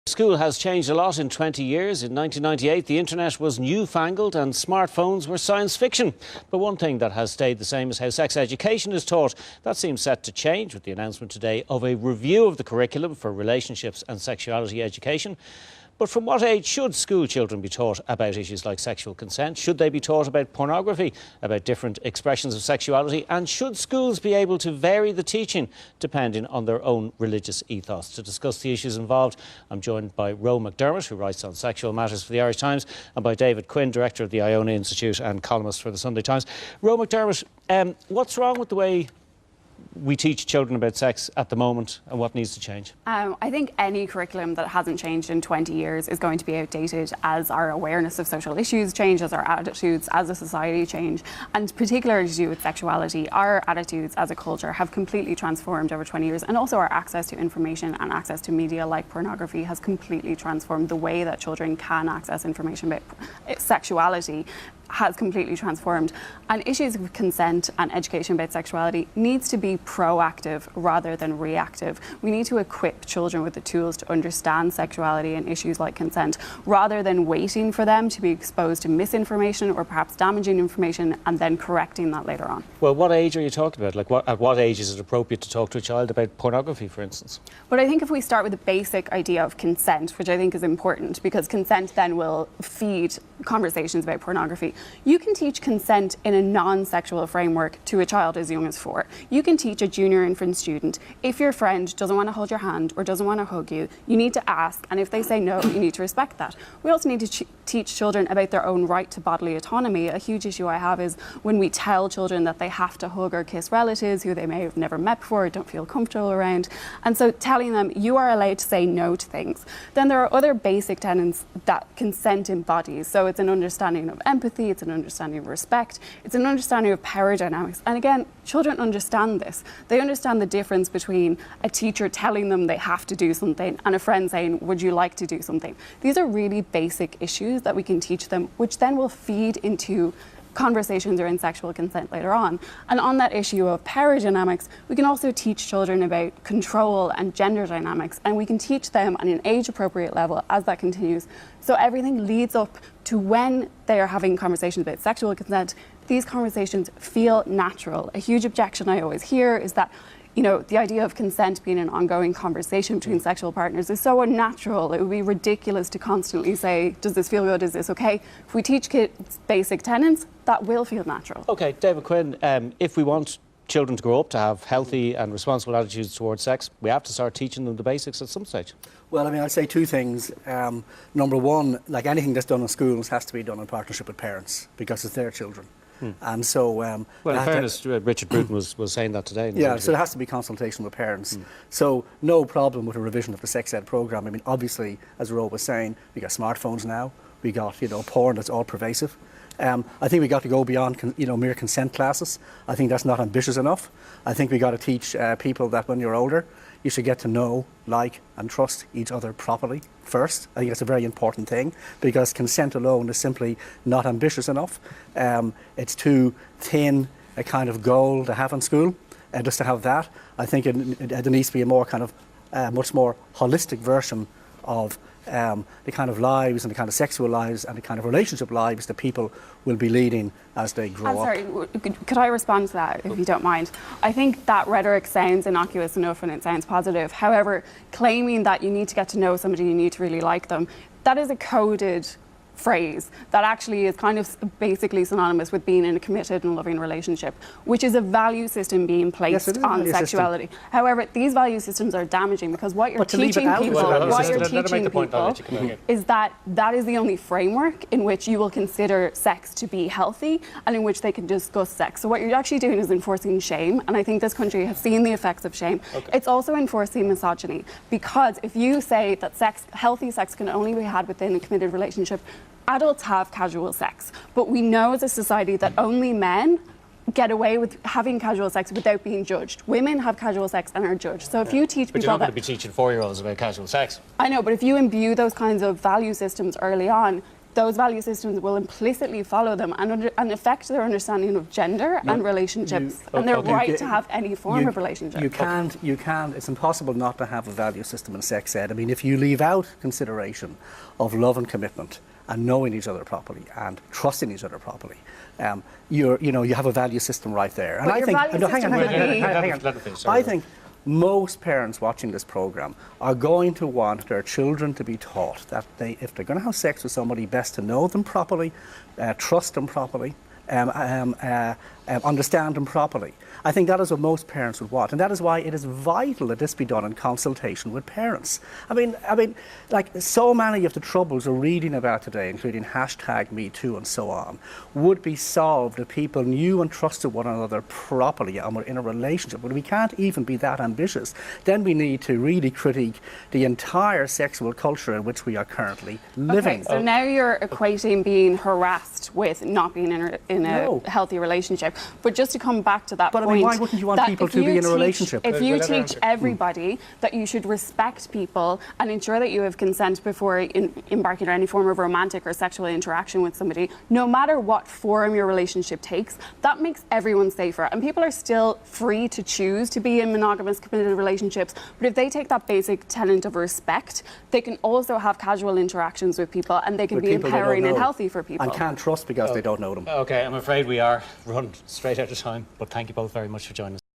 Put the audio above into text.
School has changed a lot in 20 years. In 1998, the internet was newfangled and smartphones were science fiction. But one thing that has stayed the same is how sex education is taught. That seems set to change with the announcement today of a review of the curriculum for relationships and sexuality education. But from what age should school children be taught about issues like sexual consent? Should they be taught about pornography, about different expressions of sexuality? And should schools be able to vary the teaching depending on their own religious ethos? To discuss the issues involved, I'm joined by Roe McDermott, who writes on sexual matters for the Irish Times, and by David Quinn, director of the Iona Institute and columnist for the Sunday Times. Roe McDermott, what's wrong with the way we teach children about sex at the moment, and what needs to change? I think any curriculum that hasn't changed in 20 years is going to be outdated as our awareness of social issues change, as our attitudes as a society change, and particularly to do with sexuality. Our attitudes as a culture have completely transformed over 20 years, and also our access to information and access to media like pornography has completely transformed the way that children can access information about sexuality. Has completely transformed, and issues of consent and education about sexuality needs to be proactive rather than reactive. We need to equip children with the tools to understand sexuality and issues like consent rather than waiting for them to be exposed to misinformation or perhaps damaging information and then correcting that later on. Well, what age are you talking about? Like, at what age is it appropriate to talk to a child about pornography, for instance? But I think if we start with the basic idea of consent, which I think is important because consent then will feed conversations about pornography. You can teach consent in a non-sexual framework to a child as young as 4. You can teach a junior infant student, if your friend doesn't want to hold your hand or doesn't want to hug you, you need to ask, and if they say no, you need to respect that. We also need to teach children about their own right to bodily autonomy. A huge issue I have is when we tell children that they have to hug or kiss relatives who they may have never met before or don't feel comfortable around. And so telling them you are allowed to say no to things. Then there are other basic tenets that consent embodies. So it's an understanding of empathy, it's an understanding of respect, it's an understanding of power dynamics. And again, children understand this. They understand the difference between a teacher telling them they have to do something and a friend saying, would you like to do something? These are really basic issues that we can teach them, which then will feed into conversations around sexual consent later on. And on that issue of power dynamics, we can also teach children about control and gender dynamics, and we can teach them on an age-appropriate level as that continues. So everything leads up to when they are having conversations about sexual consent, these conversations feel natural. A huge objection I always hear is that the idea of consent being an ongoing conversation between sexual partners is so unnatural. It would be ridiculous to constantly say, does this feel good? Is this okay? If we teach kids basic tenets, that will feel natural. OK, David Quinn, if we want children to grow up to have healthy and responsible attitudes towards sex, we have to start teaching them the basics at some stage. Well, I mean, I'd say two things. Number one, like anything that's done in schools has to be done in partnership with parents because it's their children. And so, well, in fairness, Richard Bruton was saying that today. Yeah, so there has to be consultation with parents. So no problem with a revision of the sex ed programme. I mean, obviously, as Roe was saying, we got smartphones now. We got, porn that's all pervasive. I think we got to go beyond, mere consent classes. I think that's not ambitious enough. I think we got to teach people that when you're older, you should get to know, like, and trust each other properly first. I think that's a very important thing because consent alone is simply not ambitious enough. It's too thin a kind of goal to have in school. Just to have that, I think there needs to be a more kind of, much more holistic version of the kind of lives and the kind of sexual lives and the kind of relationship lives that people will be leading as they grow up. Sorry, could I respond to that, if you don't mind? I think that rhetoric sounds innocuous enough and it sounds positive. However, claiming that you need to get to know somebody, you need to really like them, that is a coded phrase that actually is kind of basically synonymous with being in a committed and loving relationship, which is a value system being placed on sexuality. However, these value systems are damaging because what you're teaching people is that that is the only framework in which you will consider sex to be healthy and in which they can discuss sex. So what you're actually doing is enforcing shame, and I think this country has seen the effects of shame. It's also enforcing misogyny because if you say that healthy sex can only be had within a committed relationship, adults have casual sex, but we know as a society that only men get away with having casual sex without being judged. Women have casual sex and are judged. So if you teach people But you're not going to be teaching 4-year-olds about casual sex. I know, but if you imbue those kinds of value systems early on, those value systems will implicitly follow them and affect their understanding of gender and relationships and their right to have any form of relationship. You can't, it's impossible not to have a value system in sex ed. I mean, if you leave out consideration of love and commitment and knowing each other properly and trusting each other properly, you have a value system right there. And but I think, hang on. I think most parents watching this programme are going to want their children to be taught that if they're going to have sex with somebody, best to know them properly, trust them properly, understand them properly. I think that is what most parents would want, and that is why it is vital that this be done in consultation with parents. I mean, like so many of the troubles we're reading about today, including #MeToo and so on, would be solved if people knew and trusted one another properly and were in a relationship. But we can't even be that ambitious. Then we need to really critique the entire sexual culture in which we are currently living. Okay, so now you're equating being harassed with not being in a healthy relationship. But just to come back to that point, I mean, why wouldn't you want people to be in a relationship? If you teach everybody that you should respect people and ensure that you have consent before embarking on any form of romantic or sexual interaction with somebody, no matter what form your relationship takes, that makes everyone safer. And people are still free to choose to be in monogamous, committed relationships. But if they take that basic tenet of respect, they can also have casual interactions with people, and they can be empowering and healthy for people. And can't trust because they don't know them. Okay, I'm afraid we are run straight out of time, but thank you both very much for joining us.